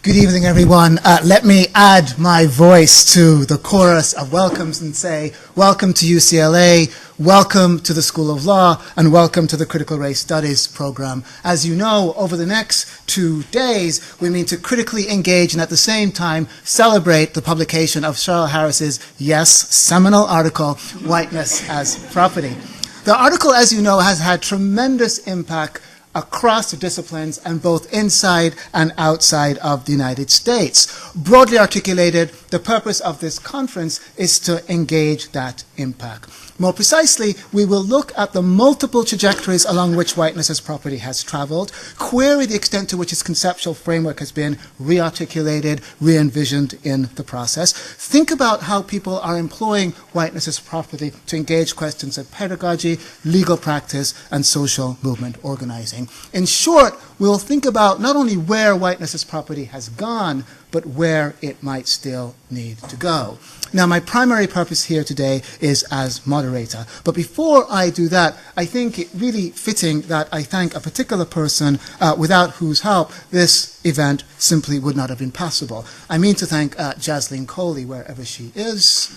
Good evening, everyone. Let me add my voice to the chorus of welcomes and say, welcome to UCLA, welcome to the School of Law, and welcome to the Critical Race Studies program. As you know, over the next 2 days, we mean to critically engage and at the same time celebrate the publication of Cheryl Harris's, yes, seminal article, Whiteness as Property. The article, as you know, has had tremendous impact across the disciplines and both inside and outside of the United States. Broadly articulated, the purpose of this conference is to engage that impact. More precisely, we will look at the multiple trajectories along which whiteness as property has traveled, query the extent to which its conceptual framework has been re-articulated, re-envisioned in the process, think about how people are employing whiteness as property to engage questions of pedagogy, legal practice, and social movement organizing. In short, we will think about not only where whiteness as property has gone, but where it might still need to go. Now, my primary purpose here today is as moderator. But before I do that, I think it really fitting that I thank a particular person without whose help this event simply would not have been possible. I mean to thank Jaslyn Coley, wherever she is.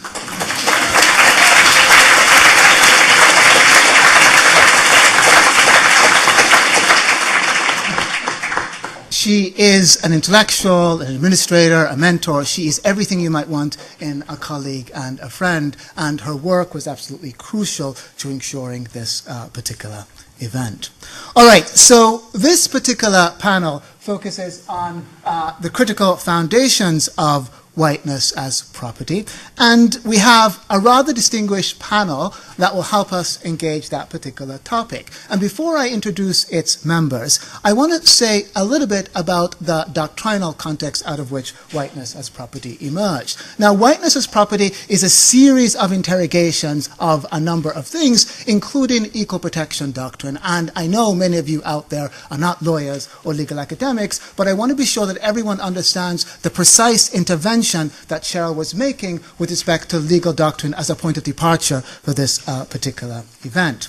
She is an intellectual, an administrator, a mentor. She is everything you might want in a colleague and a friend, and her work was absolutely crucial to ensuring this particular event. All right, so this particular panel focuses on the critical foundations of whiteness as property, and we have a rather distinguished panel that will help us engage that particular topic. And before I introduce its members, I want to say a little bit about the doctrinal context out of which whiteness as property emerged. Now, whiteness as property is a series of interrogations of a number of things, including equal protection doctrine. And I know many of you out there are not lawyers or legal academics, but I want to be sure that everyone understands the precise intervention that Cheryl was making with respect to legal doctrine as a point of departure for this particular event.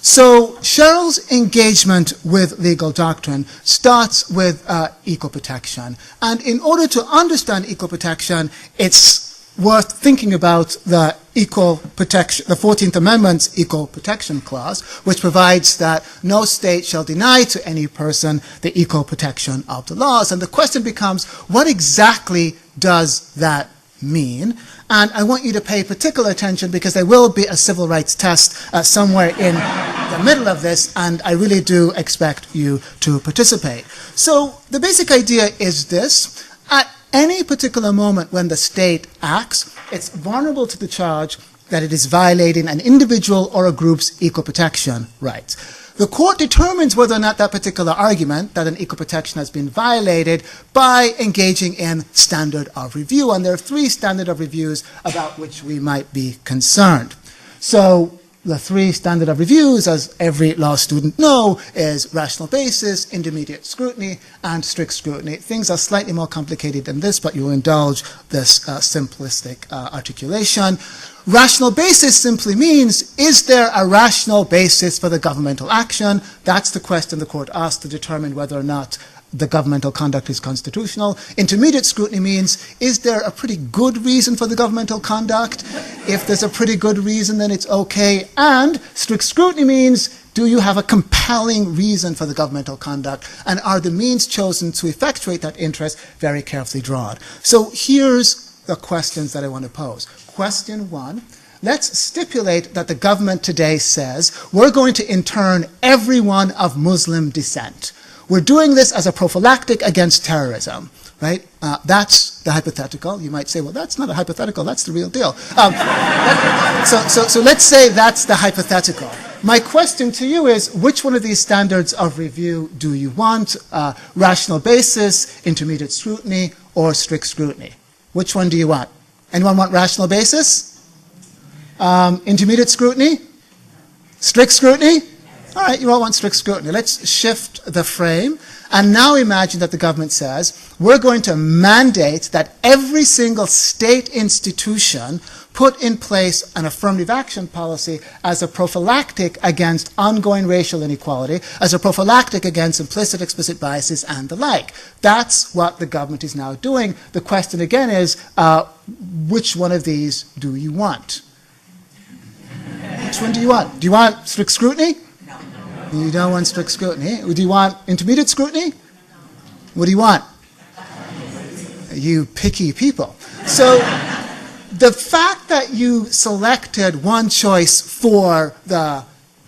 So Cheryl's engagement with legal doctrine starts with equal protection. And in order to understand equal protection, it's worth thinking about the equal protection, the 14th Amendment's Equal Protection Clause, which provides that no state shall deny to any person the equal protection of the laws. And the question becomes, what exactly does that mean? And I want you to pay particular attention because there will be a civil rights test somewhere in the middle of this, and I really do expect you to participate. So the basic idea is this. At any particular moment when the state acts, it's vulnerable to the charge that it is violating an individual or a group's equal protection rights. The court determines whether or not that particular argument, that an equal protection has been violated, by engaging in standard of review. And there are 3 standard of reviews about which we might be concerned. So the 3 standard of reviews, as every law student know, is rational basis, intermediate scrutiny, and strict scrutiny. Things are slightly more complicated than this, but you'll indulge this simplistic articulation. Rational basis simply means, is there a rational basis for the governmental action? That's the question the court asks to determine whether or not the governmental conduct is constitutional. Intermediate scrutiny means, is there a pretty good reason for the governmental conduct? If there's a pretty good reason, then it's okay. And strict scrutiny means, do you have a compelling reason for the governmental conduct? And are the means chosen to effectuate that interest very carefully drawn? So here's the questions that I want to pose. Question 1, let's stipulate that the government today says, we're going to intern everyone of Muslim descent. We're doing this as a prophylactic against terrorism, right? That's the hypothetical. You might say, well, that's not a hypothetical, that's the real deal. So let's say that's the hypothetical. My question to you is, which one of these standards of review do you want? Rational basis, intermediate scrutiny, or strict scrutiny? Which one do you want? Anyone want rational basis? Intermediate scrutiny? Strict scrutiny? All right, you all want strict scrutiny. Let's shift the frame. And now imagine that the government says, we're going to mandate that every single state institution put in place an affirmative action policy as a prophylactic against ongoing racial inequality, as a prophylactic against implicit, explicit biases and the like. That's what the government is now doing. The question again is, which one of these do you want? Which one do you want? Do you want strict scrutiny? No. You don't want strict scrutiny. Do you want intermediate scrutiny? What do you want? You picky people. So the fact that you selected one choice for the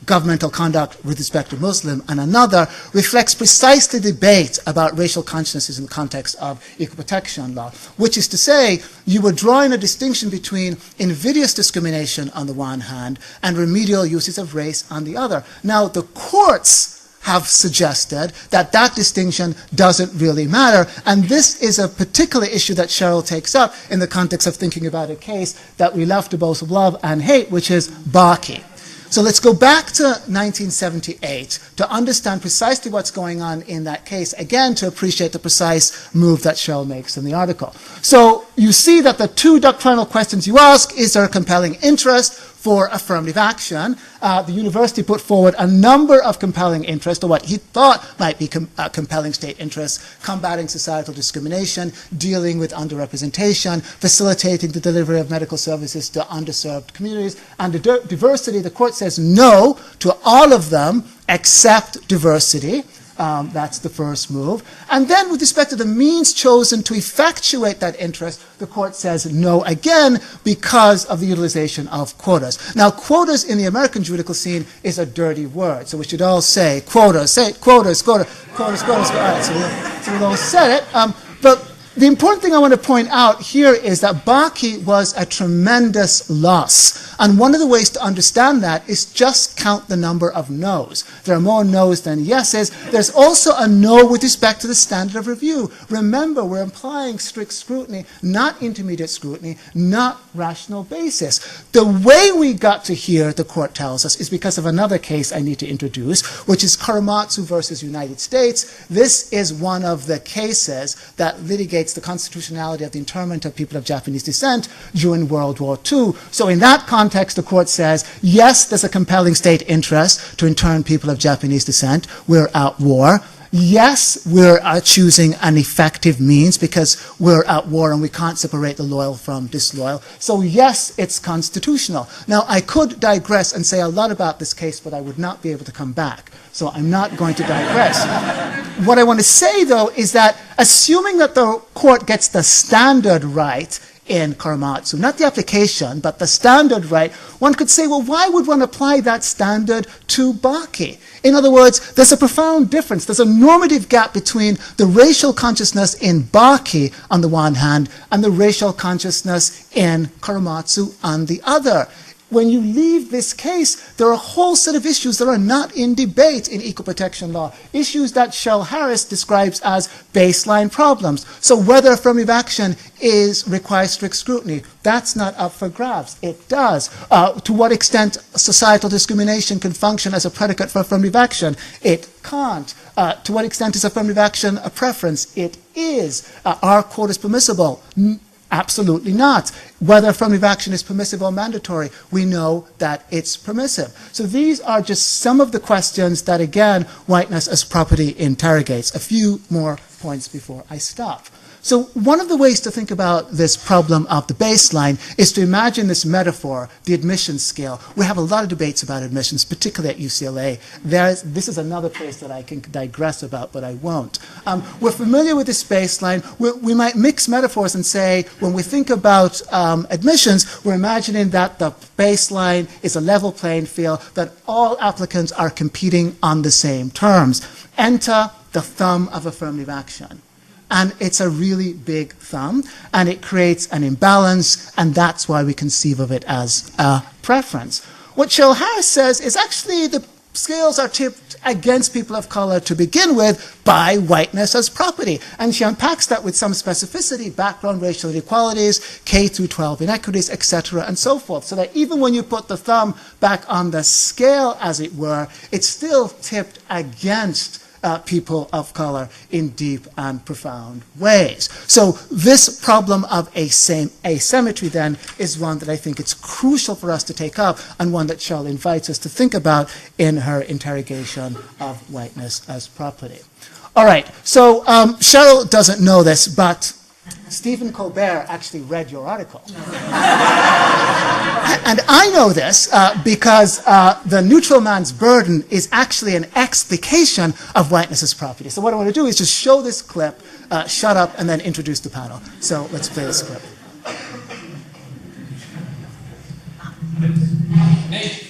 governmental conduct with respect to Muslim and another reflects precisely the debate about racial consciousness in the context of equal protection law, which is to say you were drawing a distinction between invidious discrimination on the one hand and remedial uses of race on the other. Now, the courts have suggested that that distinction doesn't really matter, and this is a particular issue that Cheryl takes up in the context of thinking about a case that we love to both love and hate, which is Barkey. So let's go back to 1978 to understand precisely what's going on in that case, again to appreciate the precise move that Cheryl makes in the article. So you see that the two doctrinal questions you ask: is there a compelling interest for affirmative action? The university put forward a number of compelling interests, or what he thought might be compelling state interests: combating societal discrimination, dealing with underrepresentation, facilitating the delivery of medical services to underserved communities, and the diversity. The court says no to all of them except diversity. That's the first move. And then with respect to the means chosen to effectuate that interest, the court says no again because of the utilization of quotas. Now, quotas in the American juridical scene is a dirty word, so we should all say quotas. Say quotas, quotas, quotas, quotas. All right, so we've all said it. But the important thing I want to point out here is that Barkey was a tremendous loss. And one of the ways to understand that is just count the number of no's. There are more no's than yeses. There's also a no with respect to the standard of review. Remember, we're applying strict scrutiny, not intermediate scrutiny, not rational basis. The way we got to here, the court tells us, is because of another case I need to introduce, which is Korematsu versus United States. This is one of the cases that litigates the constitutionality of the internment of people of Japanese descent during World War II. So in that context, the court says, yes, there's a compelling state interest to intern people of Japanese descent. We're at war. Yes, we're choosing an effective means because we're at war and we can't separate the loyal from disloyal. So yes, it's constitutional. Now, I could digress and say a lot about this case, but I would not be able to come back. So I'm not going to digress. What I want to say, though, is that assuming that the court gets the standard right in Korematsu, not the application, but the standard right, one could say, well, why would one apply that standard to Barkey? In other words, there's a profound difference. There's a normative gap between the racial consciousness in Barkey on the one hand and the racial consciousness in Korematsu on the other. When you leave this case, there are a whole set of issues that are not in debate in equal protection law, issues that Shell Harris describes as baseline problems. So whether affirmative action requires strict scrutiny, that's not up for grabs. It does. To what extent societal discrimination can function as a predicate for affirmative action? It can't. To what extent is affirmative action a preference? It is. Are quotas permissible? Absolutely not. Whether affirmative action is permissive or mandatory, we know that it's permissive. So these are just some of the questions that, again, whiteness as property interrogates. A few more points before I stop. So one of the ways to think about this problem of the baseline is to imagine this metaphor, the admissions scale. We have a lot of debates about admissions, particularly at UCLA. This is another place that I can digress about, but I won't. We're familiar with this baseline. We might mix metaphors and say, when we think about admissions, we're imagining that the baseline is a level playing field, that all applicants are competing on the same terms. Enter the thumb of affirmative action. And it's a really big thumb, and it creates an imbalance, and that's why we conceive of it as a preference. What Shell Harris says is actually the scales are tipped against people of color to begin with by whiteness as property. And she unpacks that with some specificity, background racial inequalities, K through 12 inequities, etc., and so forth. So that even when you put the thumb back on the scale, as it were, it's still tipped against people of color in deep and profound ways. So this problem of asymmetry then is one that I think it's crucial for us to take up, and one that Cheryl invites us to think about in her interrogation of whiteness as property. All right, so Cheryl doesn't know this, but Stephen Colbert actually read your article. And I know this because the neutral man's burden is actually an explication of whiteness as property. So what I want to do is just show this clip, shut up, and then introduce the panel. So let's play this clip. Nate.